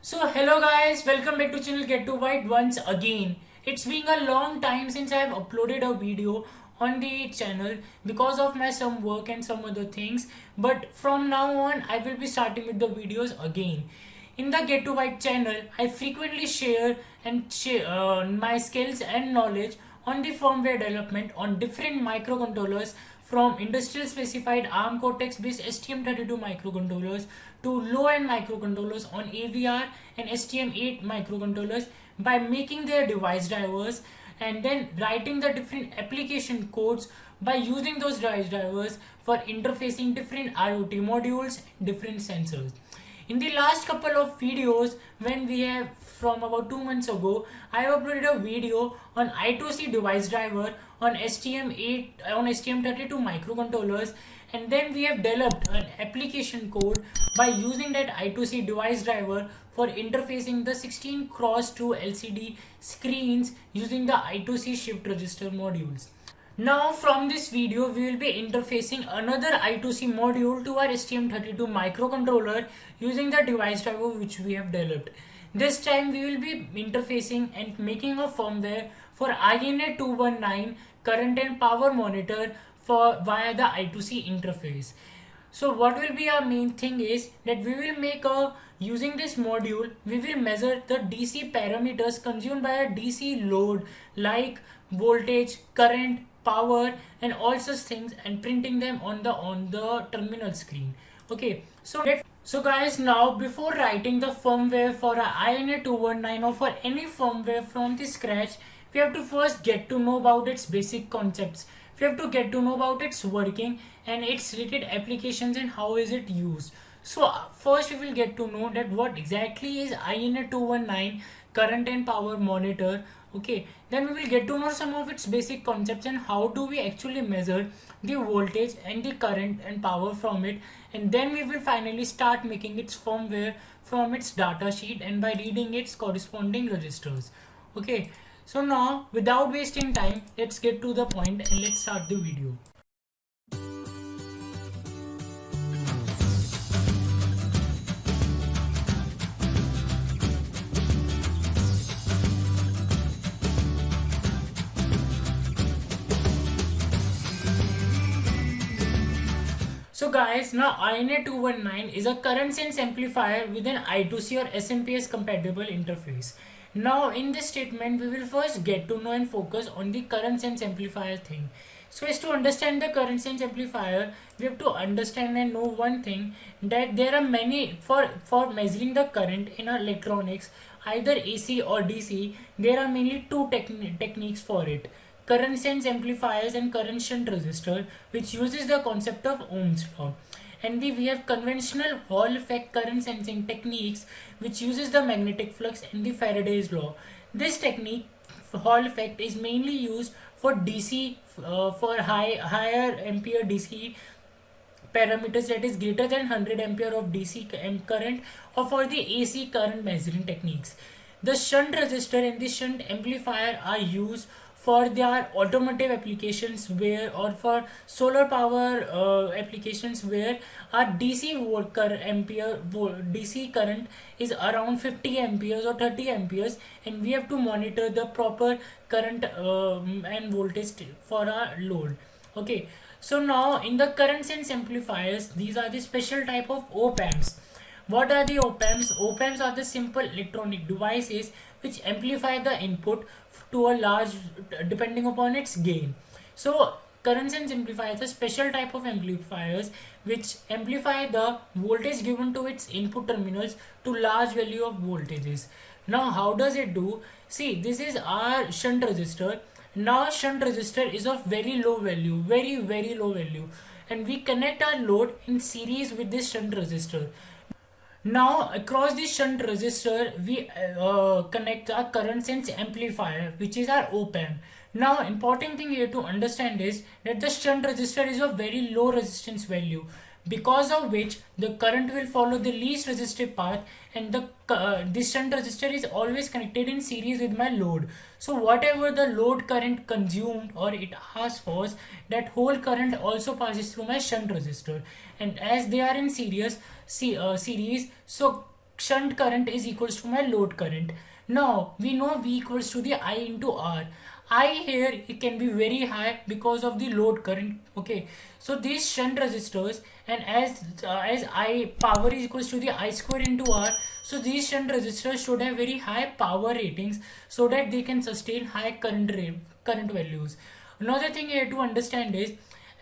So hello guys, welcome back to channel Get to White once again. It's been a long time since I have uploaded a video on the channel because of my some work and some other things. But from now on, I will be starting with the videos again. In the Get to White channel, I frequently share and share my skills and knowledge on the firmware development on different microcontrollers from industrial specified ARM Cortex based STM32 microcontrollers to low end microcontrollers on AVR and STM8 microcontrollers by making their device drivers and then writing the different application codes by using those device drivers for interfacing different IoT modules and different sensors. In the last couple of videos, when we have from about 2 months ago, I have uploaded a video on I2C device driver on STM8 on STM32 microcontrollers, and then we have developed an application code by using that I2C device driver for interfacing the 16x2 LCD screens using the I2C shift register modules. Now from this video we will be interfacing another I2C module to our STM32 microcontroller using the device driver which we have developed. This time we will be interfacing and making a firmware for INA219 current and power monitor for via the I2C interface. So what will be our main thing is that we will make a using this module we will measure the DC parameters consumed by a DC load like voltage, current, power and all such things and printing them on the terminal screen. Okay, so guys, now before writing the firmware for a INA219 or for any firmware from the scratch, we have to first get to know about its basic concepts. We have to get to know about its working and its related applications and how is it used. So first we will get to know that what exactly is INA219 current and power monitor. Okay, then we will get to know some of its basic concepts and how do we actually measure the voltage and the current and power from it, and then we will finally start making its firmware from its data sheet and by reading its corresponding registers. Okay, so now without wasting time, let's get to the point and let's start the video. So guys, now INA219 is a current sense amplifier with an I2C or SMPS compatible interface. Now in this statement, we will first get to know and focus on the current sense amplifier thing. So as to understand the current sense amplifier, we have to understand and know one thing, that there are many, for measuring the current in electronics, either AC or DC, there are mainly two techniques for it: current sense amplifiers and current shunt resistor, which uses the concept of Ohm's law. And we have conventional Hall effect current sensing techniques, which uses the magnetic flux and the Faraday's law. This technique, Hall effect, is mainly used for DC, for higher ampere DC parameters, that is greater than 100 ampere of DC current, or for the AC current measuring techniques. The shunt resistor and the shunt amplifier are used for their automotive applications where, or for solar power applications where our DC current is around 50 amperes or 30 amperes, and we have to monitor the proper current and voltage for our load. Okay, so now in the current sense amplifiers, these are the special type of op-amps. What are the op-amps? Op-amps are the simple electronic devices which amplify the input to a large depending upon its gain. So current sense amplifiers are special type of amplifiers which amplify the voltage given to its input terminals to large value of voltages. Now how does it do? See, this is our shunt resistor. Now shunt resistor is of very low value, very low value, and we connect our load in series with this shunt resistor. Now across the shunt resistor we connect our current sense amplifier, which is our op-amp. Now important thing here to understand is that the shunt resistor is of very low resistance value, because of which the current will follow the least resistive path, and this shunt resistor is always connected in series with my load. So whatever the load current consumed or it asks for, that whole current also passes through my shunt resistor, and as they are in series, so shunt current is equals to my load current. Now we know V equals to the I into R. I here it can be very high because of the load current. Okay, so these shunt resistors, and as I power is equals to the I square into R, so these shunt resistors should have very high power ratings so that they can sustain high current values. Another thing you have to understand is,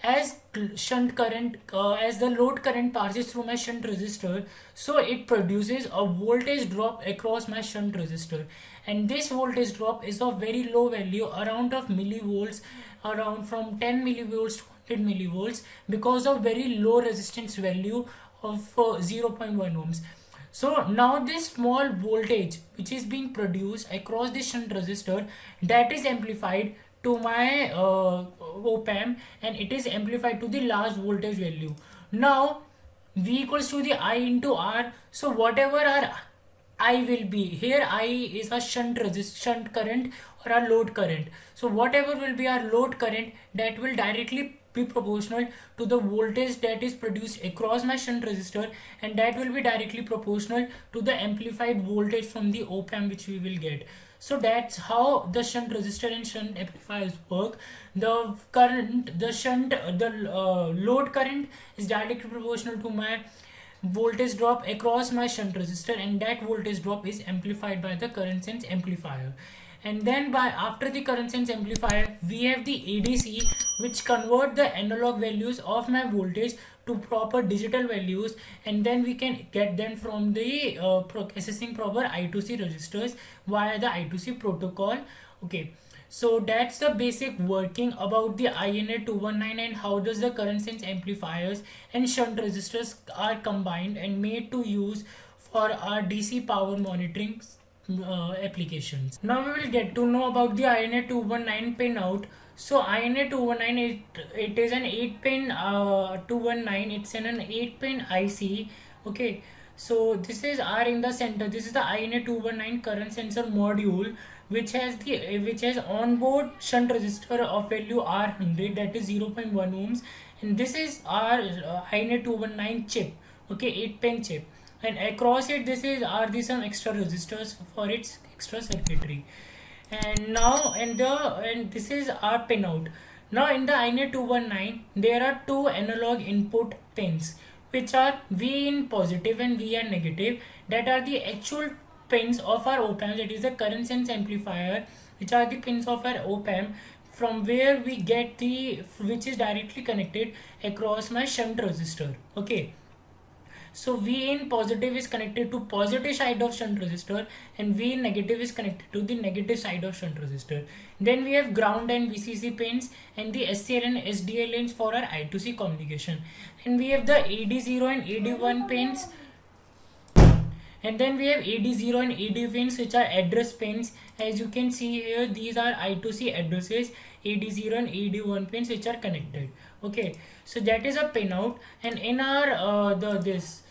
as shunt current as the load current passes through my shunt resistor, so it produces a voltage drop across my shunt resistor, and this voltage drop is of very low value, around of millivolts, around from 10 millivolts to 100 millivolts, because of very low resistance value of 0.1 ohms. So now this small voltage which is being produced across the shunt resistor, that is amplified to my op amp, and it is amplified to the large voltage value. Now V equals to the I into R. So whatever our I will be here, I is a shunt current or a load current. So whatever will be our load current, that will directly be proportional to the voltage that is produced across my shunt resistor, and that will be directly proportional to the amplified voltage from the op amp which we will get. So that's how the shunt resistor and shunt amplifiers work. The load current is directly proportional to my voltage drop across my shunt resistor, and that voltage drop is amplified by the current sense amplifier. And then by after the current sense amplifier, we have the ADC, which convert the analog values of my voltage to proper digital values, and then we can get them from the accessing proper I2C registers via the I2C protocol. Okay, so that's the basic working about the INA 219, and how does the current sense amplifiers and shunt resistors are combined and made to use for our DC power monitoring applications. Now we will get to know about the INA 219 pin out. So INA 219, it is an 8 pin 219, it's an 8 pin IC. Okay, so this is R in the center. This is the INA 219 current sensor module, which has onboard shunt resistor of value R100, that is 0.1 ohms, and this is our INA 219 chip. Okay, 8 pin chip, and across it are these some extra resistors for its extra circuitry. And now and this is our pin out. Now in the INA 219 there are two analog input pins, which are V in positive and V in negative, that are the actual pins of our op amp, that is the current sense amplifier, which are the pins of our op amp, from where we get which is directly connected across my shunt resistor. Okay, so V in positive is connected to positive side of shunt resistor, and V in negative is connected to the negative side of shunt resistor. Then we have ground and VCC pins, and the SCL and SDL lanes for our I2C communication. And we have the AD0 and AD1 pins. And then we have AD0 and AD pins, which are address pins. As you can see here, these are I2C addresses, AD0 and AD1 pins, which are connected. Okay, so that is a pin out. And in our this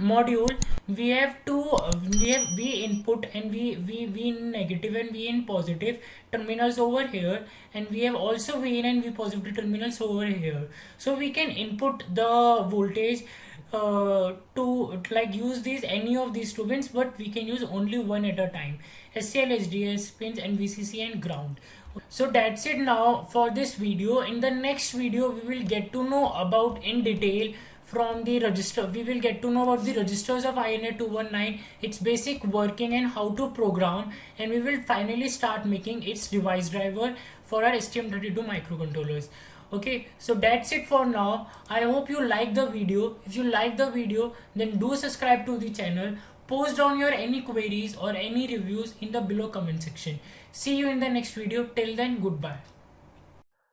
module, we have V input and V in negative and V in positive terminals over here, and we have also V in and V positive terminals over here. So we can input the voltage to like use any of these two pins, but we can use only one at a time: SCL, SDS pins, and VCC and ground. So that's it now for this video. In the next video, we will get to know about in detail from the register. We will get to know about the registers of INA 219, its basic working and how to program, and we will finally start making its device driver for our STM32 microcontrollers. Okay, so that's it for now. I hope you like the video. If you like the video, then do subscribe to the channel. Post down your any queries or any reviews in the below comment section. See you in the next video. Till then, goodbye.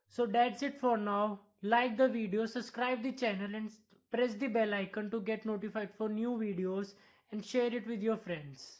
So that's it for now. Like the video, subscribe the channel, and press the bell icon to get notified for new videos, and share it with your friends.